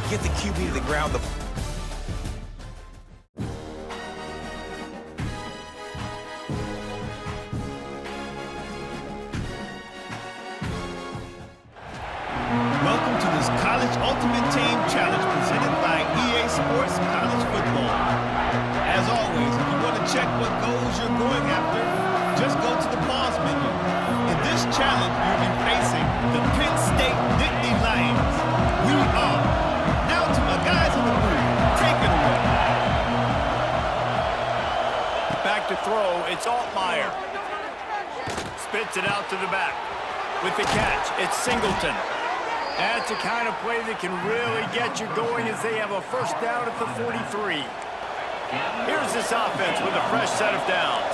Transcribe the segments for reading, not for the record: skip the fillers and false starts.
get the QB to the ground. Welcome to this College Ultimate Team Challenge presented by EA Sports College Football. As always, if you want to check what goals you're going after, just go to the pause menu. In this challenge, you'll be facing the Penn State Nittany Lions. We are. Now to my guys in the booth. Take it away. Back to throw, it's Altmaier. Spits it out to the back. With the catch, it's Singleton. That's the kind of play that can really get you going as they have a first down at the 43. Here's this offense with a fresh set of downs.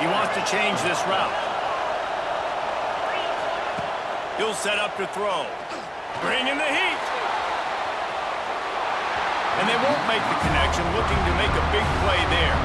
He wants to change this route. He'll set up to throw. Bring in the heat. And they won't make the connection, looking to make a big play there.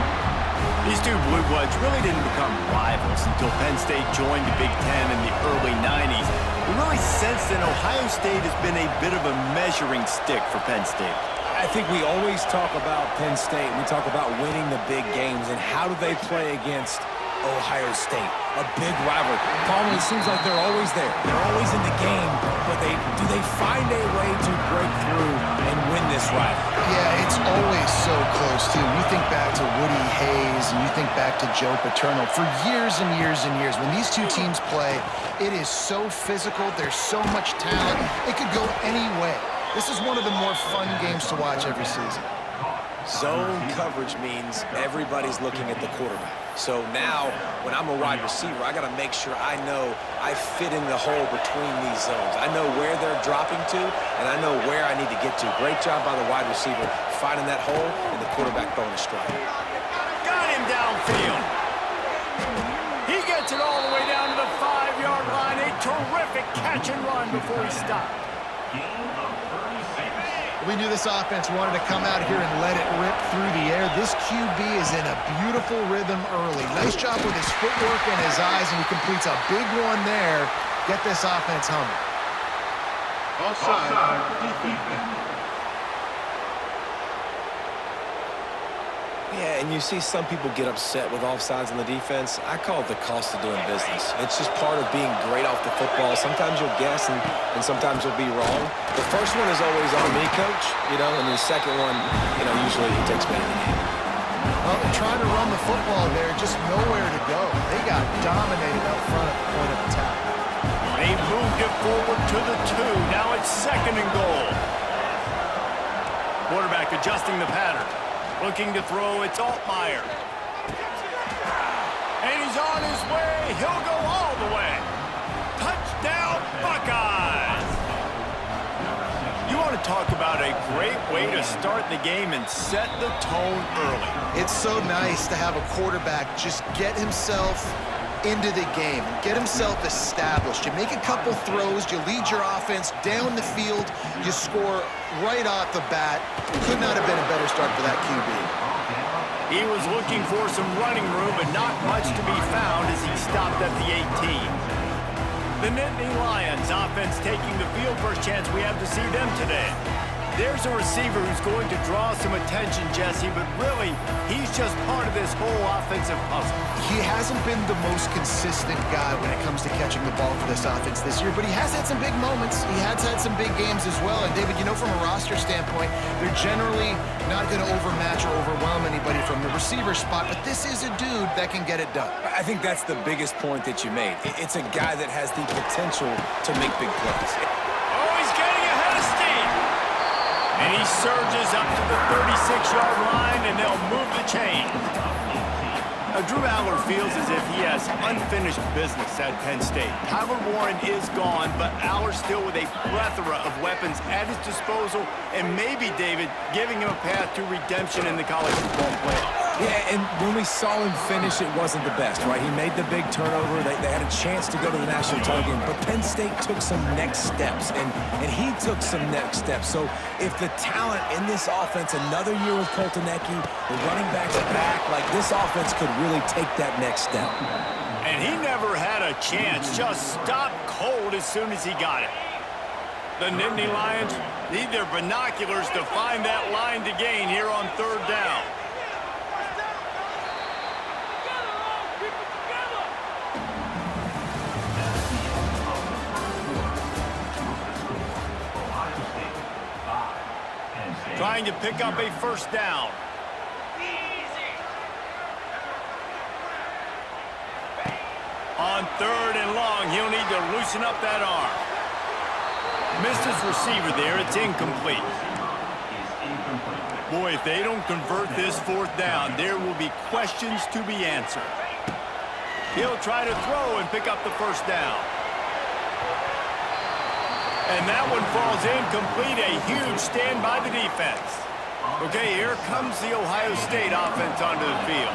These two Blue Bloods really didn't become rivals until Penn State joined the Big Ten in the early 90s. We really sense that Ohio State has been a bit of a measuring stick for Penn State. I think we always talk about Penn State. We talk about winning the big games, and how do they play against Ohio State? A big rival. Palmer, it seems like they're always there. They're always in the game, but do they find a way to break through and win this rival? Yeah, it's always so close, too. You think back to Woody Hayes, and you think back to Joe Paterno. For years and years and years, when these two teams play, it is so physical. There's so much talent. It could go any way. This is one of the more fun games to watch every season. Zone coverage means everybody's looking at the quarterback. So now, when I'm a wide receiver, I got to make sure I know I fit in the hole between these zones. I know where they're dropping to, and I know where I need to get to. Great job by the wide receiver finding that hole, and the quarterback throwing a strike. Got him downfield. He gets it all the way down to the 5-yard line. A terrific catch and run before he stopped. We knew this offense wanted to come out here and let it rip through the air. This QB is in a beautiful rhythm early. Nice job with his footwork and his eyes, and he completes a big one there. Get this offense humming. Offside. Yeah, and you see some people get upset with offsides on the defense. I call it the cost of doing business. It's just part of being great off the football. Sometimes you'll guess, and sometimes you'll be wrong. The first one is always on me, Coach, and the second one, usually it takes me. Well, they're trying to run the football there, just nowhere to go. They got dominated out front at the point of attack. They moved it forward to the 2. Now it's 2nd and goal. Quarterback adjusting the pattern. Looking to throw, it's Altmaier. And he's on his way. He'll go all the way. Touchdown, Buckeyes! You want to talk about a great way to start the game and set the tone early. It's so nice to have a quarterback just get himself into the game and get himself established. You make a couple throws, you lead your offense down the field, you score right off the bat. Could not have been a better start for that QB. He was looking for some running room, but not much to be found as he stopped at the 18. The Nittany Lions offense taking the field. First chance we have to see them today. There's a receiver who's going to draw some attention, Jesse, but really, he's just part of this whole offensive puzzle. He hasn't been the most consistent guy when it comes to catching the ball for this offense this year, but he has had some big moments. He has had some big games as well. And, David, from a roster standpoint, they're generally not going to overmatch or overwhelm anybody from the receiver spot, but this is a dude that can get it done. I think that's the biggest point that you made. It's a guy that has the potential to make big plays. Oh, he's getting ahead of steam. And he surges up to the 36-yard line, and they'll move the chain. Now, Drew Aller feels as if he has unfinished business at Penn State. Tyler Warren is gone, but Aller still with a plethora of weapons at his disposal, and maybe, David, giving him a path to redemption in the college football playoffs. Yeah, and when we saw him finish, it wasn't the best, right? He made the big turnover. They had a chance to go to the national title game, but Penn State took some next steps, and he took some next steps. So if the talent in this offense, another year with Koltanecki, the running backs are back, like this offense could really take that next step. And he never had a chance, just stopped cold as soon as he got it. The Nittany Lions need their binoculars to find that line to gain here on third down. Trying to pick up a first down. On third and long, he'll need to loosen up that arm. Missed his receiver there. It's incomplete. Boy, if they don't convert this fourth down, there will be questions to be answered. He'll try to throw and pick up the first down. And that one falls incomplete. A huge stand by the defense. Okay, here comes the Ohio State offense onto the field.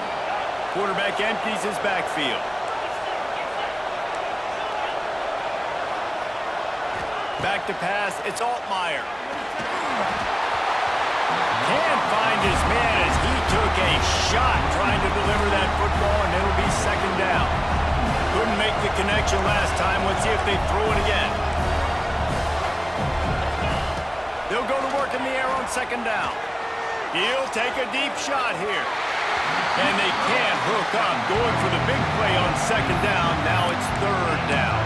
Quarterback empties his backfield. Back to pass, it's Altmaier. Can't find his man as he took a shot trying to deliver that football, and it'll be second down. Couldn't make the connection last time. Let's see if they throw it again. They'll go to work in the air on second down. He'll take a deep shot here. And they can't hook up. Going for the big play on second down. Now it's third down.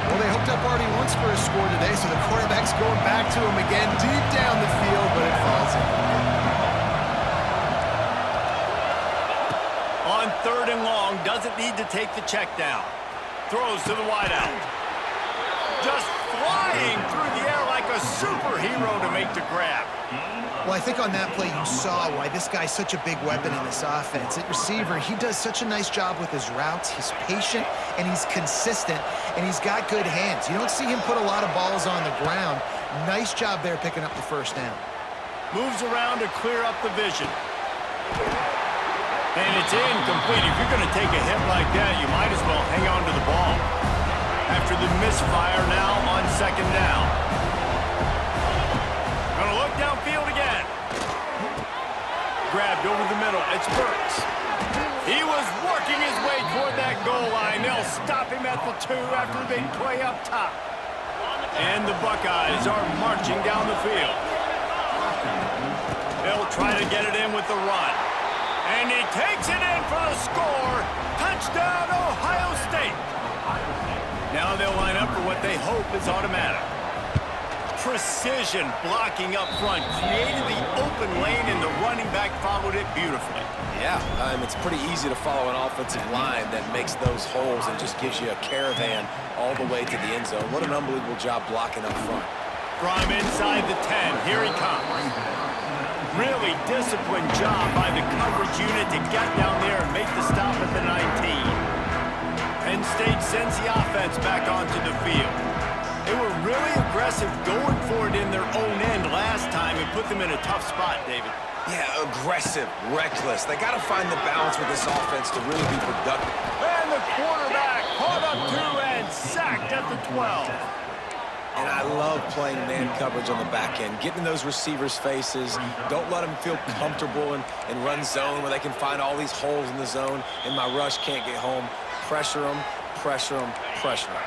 Well, they hooked up already once for a score today, so the quarterback's going back to him again deep down the field, but it falls in. On third and long, doesn't need to take the check down. Throws to the wideout. Just flying through the air like a superhero to make the grab. Well, I think on that play you saw why this guy's such a big weapon in this offense. At receiver, he does such a nice job with his routes. He's patient, and he's consistent, and he's got good hands. You don't see him put a lot of balls on the ground. Nice job there picking up the first down. Moves around to clear up the vision. And it's incomplete. If you're going to take a hit like that, you might as well hang on to the ball. After the misfire now on second down. Going to look downfield again. Grabbed over the middle. It's Burks. He was working his way toward that goal line. They'll stop him at the 2 after the big play up top. And the Buckeyes are marching down the field. They'll try to get it in with the run. And he takes it in for the score. Touchdown, Ohio State. Now they'll line up for what they hope is automatic. Precision blocking up front. Created the open lane, and the running back followed it beautifully. Yeah, it's pretty easy to follow an offensive line that makes those holes and just gives you a caravan all the way to the end zone. What an unbelievable job blocking up front. From inside the 10, here he comes. Really disciplined job by the coverage unit to get down there and make the stop at the 19. Penn State sends the offense back onto the field. They were really aggressive going for it in their own end last time and put them in a tough spot, David. Yeah, aggressive, reckless. They got to find the balance with this offense to really be productive. And the quarterback caught up to and sacked at the 12. And I love playing man coverage on the back end, getting in those receivers' faces. Don't let them feel comfortable in run zone where they can find all these holes in the zone and my rush can't get home. Pressure them, pressure them, pressure them.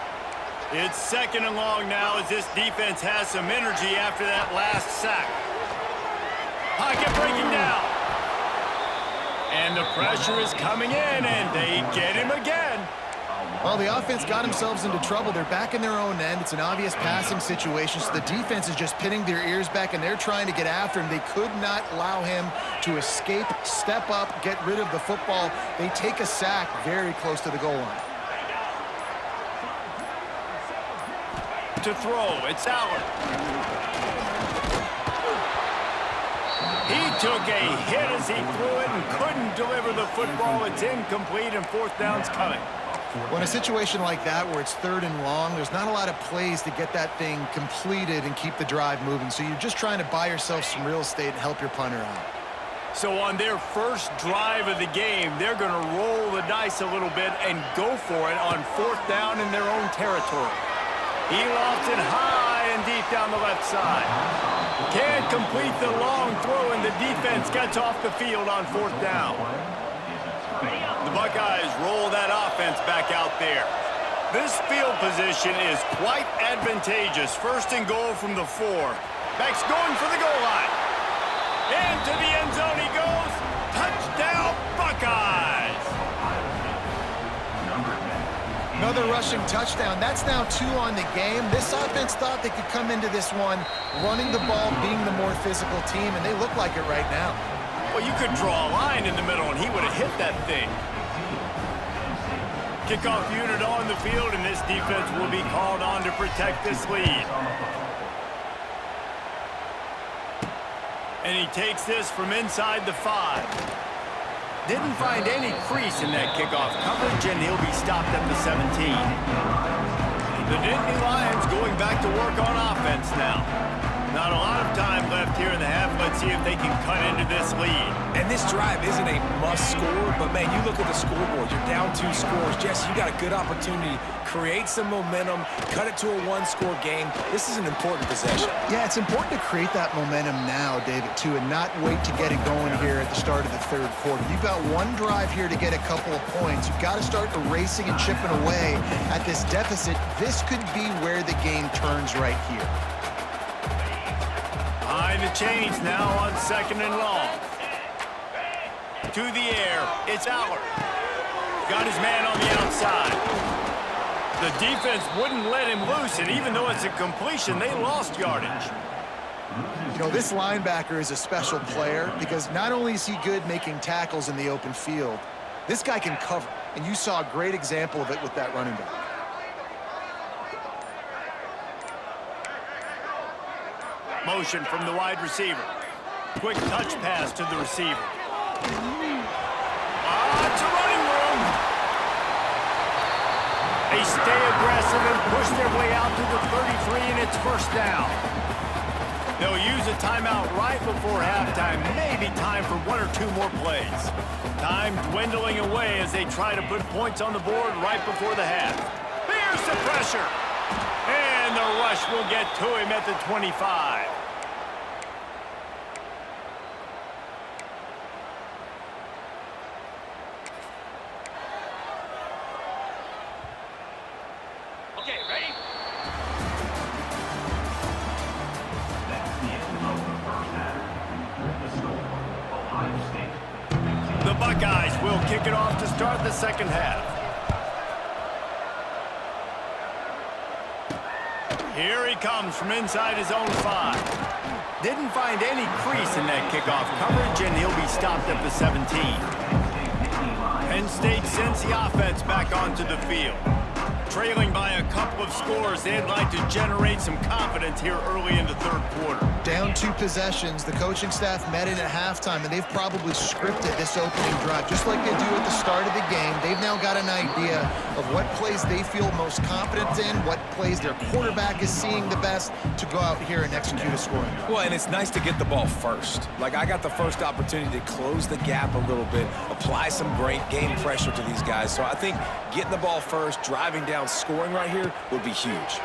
It's second and long now as this defense has some energy after that last sack. Pocket breaking down. And the pressure is coming in, and they get him again. Well, the offense got themselves into trouble. They're back in their own end. It's an obvious passing situation, so the defense is just pinning their ears back, and they're trying to get after him. They could not allow him to escape, step up, get rid of the football. They take a sack very close to the goal line. To throw, it's Allen. He took a hit as he threw it and couldn't deliver the football. It's incomplete, and fourth down's coming. Well, in a situation like that where it's third and long, there's not a lot of plays to get that thing completed and keep the drive moving. So you're just trying to buy yourself some real estate and help your punter out. So on their first drive of the game, they're going to roll the dice a little bit and go for it on fourth down in their own territory. He lofts it high and deep down the left side. Can't complete the long throw, and the defense gets off the field on fourth down. The Buckeyes roll that offense back out there. This field position is quite advantageous. First and goal from the 4. Beck's going for the goal line. Into the end zone he goes. Touchdown, Buckeyes! Another rushing touchdown. That's now 2 on the game. This offense thought they could come into this one running the ball, being the more physical team, and they look like it right now. Well, you could draw a line in the middle, and he would have hit that thing. Kickoff unit on the field, and this defense will be called on to protect this lead. And he takes this from inside the 5. Didn't find any crease in that kickoff coverage, and he'll be stopped at the 17. The Nittany Lions going back to work on offense now. Not a lot of time left here in the half. Let's see if they can cut into this lead. And this drive isn't a must score, but man, you look at the scoreboard, you're down 2 scores. Jesse, you got a good opportunity. Create some momentum, cut it to a 1-score game. This is an important possession. Yeah, it's important to create that momentum now, David, too, and not wait to get it going here at the start of the 3rd quarter. You've got one drive here to get a couple of points. You've got to start erasing and chipping away at this deficit. This could be where the game turns right here. Behind the chains now on 2nd and long. To the air, it's Allard. Got his man on the outside. The defense wouldn't let him loose, and even though it's a completion, they lost yardage. You know, this linebacker is a special player because not only is he good making tackles in the open field, this guy can cover, and you saw a great example of it with that running back. Motion from the wide receiver. Quick touch pass to the receiver. It's a running room. They stay aggressive and push their way out to the 33, and it's 1st down. They'll use a timeout right before halftime. Maybe time for 1 or 2 more plays. Time dwindling away as they try to put points on the board right before the half. Here's the pressure. And the rush will get to him at the 25. Okay, ready? The Buckeyes will kick it off to start the 2nd half. Here he comes from inside his own 5. Didn't find any crease in that kickoff coverage, and he'll be stopped at the 17. Penn State sends the offense back onto the field. Trailing by a couple of scores, they'd like to generate some confidence here early in the 3rd quarter. Down 2 possessions, the coaching staff met in at halftime, and they've probably scripted this opening drive, just like they do at the start of the game. They've now got an idea of what plays they feel most confident in, what plays their quarterback is seeing the best to go out here and execute a scoring drive. Well, and it's nice to get the ball first. Like, I got the first opportunity to close the gap a little bit, apply some great game pressure to these guys. So I think getting the ball first, driving down, scoring right here would be huge.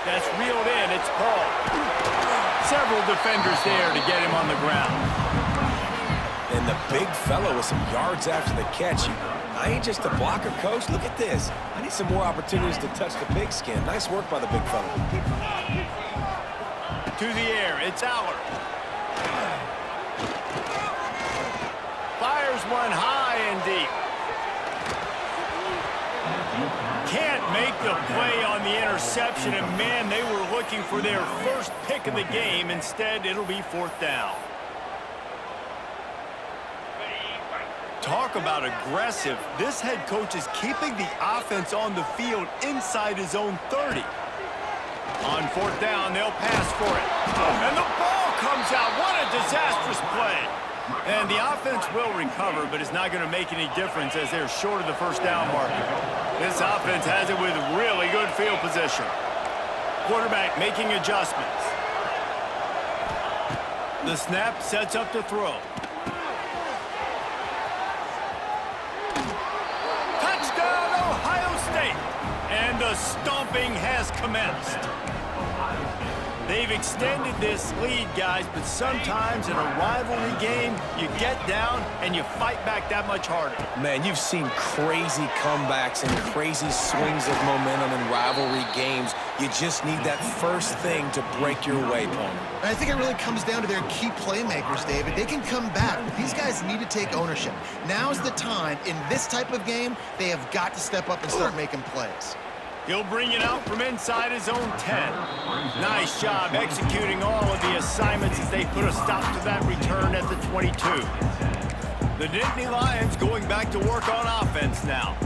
That's reeled in. It's Paul. Several defenders there to get him on the ground. And the big fellow with some yards after the catch. I ain't just a blocker, coach. Look at this. I need some more opportunities to touch the pigskin. Nice work by the big fellow. To the air. It's Allard. Fires one high and deep. Can't make the play on the interception, and man, they were looking for their first pick of the game. Instead, it'll be 4th down. Talk about aggressive. This head coach is keeping the offense on the field inside his own 30. On 4th down, they'll pass for it. And the ball comes out. What a disastrous play. And the offense will recover, but it's not going to make any difference as they're short of the 1st down marker. This offense has it with really good field position. Quarterback making adjustments. The snap sets up to throw. Touchdown, Ohio State! And the stomping has commenced. They've extended this lead, guys, but sometimes in a rivalry game, you get down and you fight back that much harder. Man, you've seen crazy comebacks and crazy swings of momentum in rivalry games. You just need that first thing to break your way, Palmer. And I think it really comes down to their key playmakers, David. They can come back, but these guys need to take ownership. Now's the time. In this type of game, they have got to step up and start making plays. He'll bring it out from inside his own 10. Nice job executing all of the assignments as they put a stop to that return at the 22. The Nittany Lions going back to work on offense now.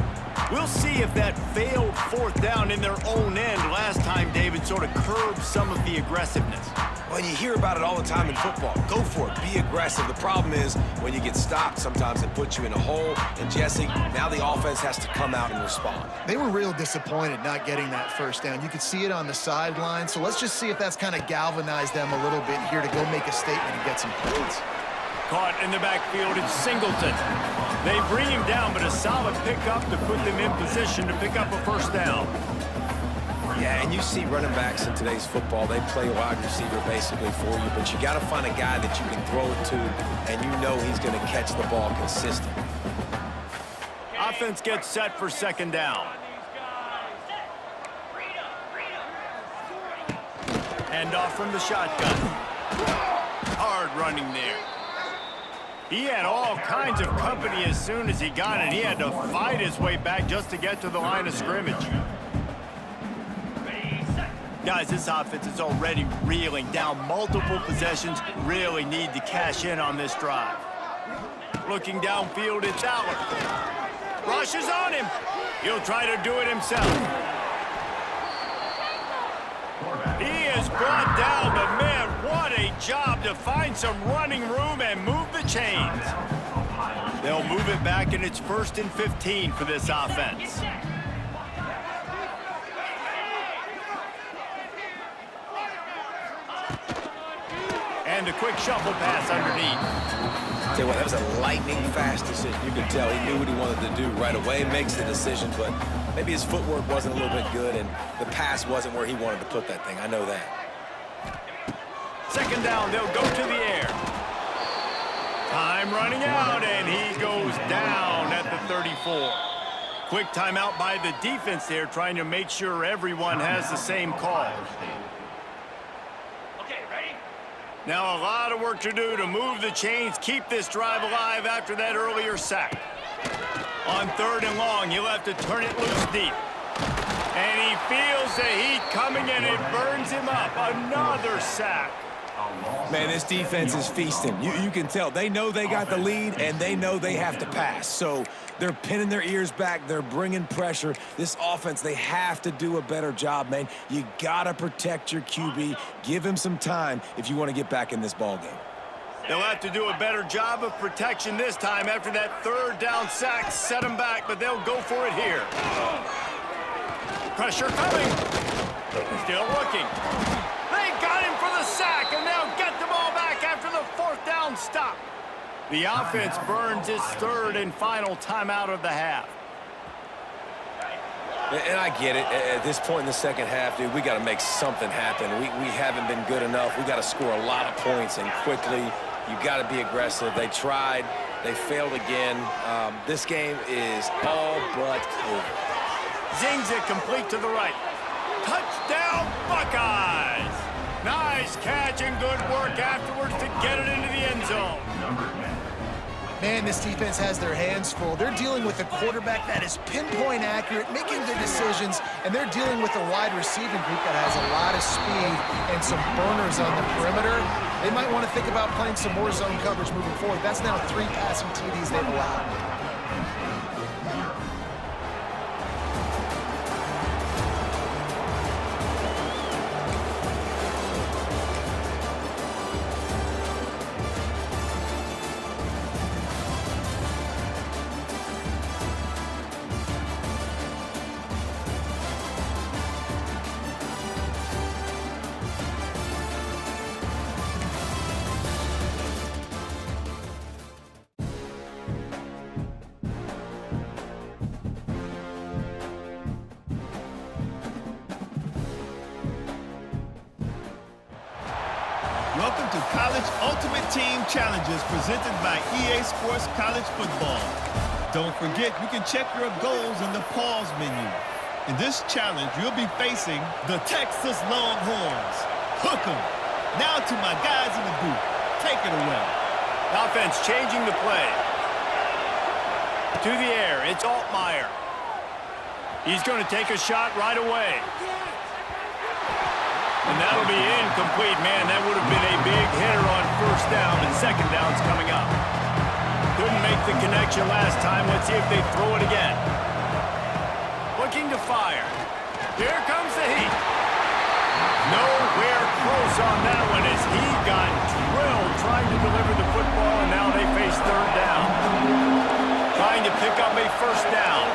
We'll see if that failed fourth down in their own end last time, David, sort of curbed some of the aggressiveness. Well, you hear about it all the time in football. Go for it. Be aggressive. The problem is when you get stopped, sometimes it puts you in a hole. And, Jesse, now the offense has to come out and respond. They were real disappointed not getting that first down. You could see it on the sideline. So let's just see if that's kind of galvanized them a little bit here to go make a statement and get some points. Caught in the backfield, it's Singleton. They bring him down, but a solid pickup to put them in position to pick up a first down. Yeah, and you see running backs in today's football, they play wide receiver basically for you, but you got to find a guy that you can throw it to, and you know he's going to catch the ball consistently. Offense gets set for second down. Hand off from the shotgun. Hard running there. He had all kinds of company as soon as he got it. He had to fight his way back just to get to the line of scrimmage. Guys, this offense is already reeling down multiple possessions. Really need to cash in on this drive. Looking downfield, it's Allen. Rushes on him. He'll try to do it himself. He is brought down, but man, what a job to find some running room and move the chains. They'll move it back, and it's 1st and 15 for this offense. And a quick shuffle pass underneath. Tell you what, that was a lightning-fast decision. You could tell he knew what he wanted to do right away, makes the decision, but maybe his footwork wasn't a little bit good, and the pass wasn't where he wanted to put that thing. I know that. Second down, they'll go to the air. Time running out, and he goes down at the 34. Quick timeout by the defense there, trying to make sure everyone has the same call. Now a lot of work to do to move the chains, keep this drive alive after that earlier sack. On 3rd and long, he'll have to turn it loose deep. And he feels the heat coming, and it burns him up. Another sack. Man, this defense is feasting. You can tell. They know they got the lead, and they know they have to pass. So they're pinning their ears back. They're bringing pressure. This offense, they have to do a better job, man. You got to protect your QB. Give him some time if you want to get back in this ballgame. They'll have to do a better job of protection this time after that 3rd down sack. Set them back, but they'll go for it here. Pressure coming. Still looking. They got him for the sack, and they'll get the ball back after the 4th down stop. The offense burns its 3rd and final timeout of the half. And I get it. At this point in the second half, dude, we got to make something happen. We haven't been good enough. We got to score a lot of points, and quickly. You got to be aggressive. They tried. They failed again. This game is all but over. Zings it complete to the right. Touchdown, Buckeyes! Nice catch and good work afterwards to get it into the end zone. Man, this defense has their hands full. They're dealing with a quarterback that is pinpoint accurate, making good decisions, and they're dealing with a wide receiving group that has a lot of speed and some burners on the perimeter. They might want to think about playing some more zone coverage moving forward. That's now 3 passing TDs they've allowed. Welcome to College Ultimate Team Challenges presented by EA Sports College Football. Don't forget, you can check your goals in the pause menu. In this challenge, you'll be facing the Texas Longhorns. Hook 'em. Now to my guys in the booth. Take it away. Offense changing the play. To the air, it's Altmaier. He's going to take a shot right away. And that'll be incomplete. Man, that would have been a big hitter on first down, and second down's coming up. Couldn't make the connection last time. Let's see if they throw it again. Looking to fire. Here comes the heat. Nowhere close on that one as he got drilled trying to deliver the football, and now they face third down. Trying to pick up a first down.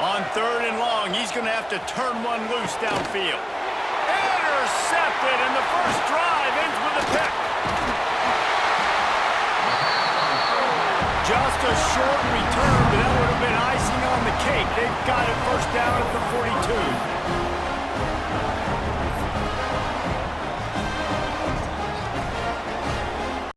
On third and long, he's going to have to turn one loose downfield. Intercepted, and the first drive ends with a pick. Just a short return, but that would have been icing on the cake. They've got it first down at the 42.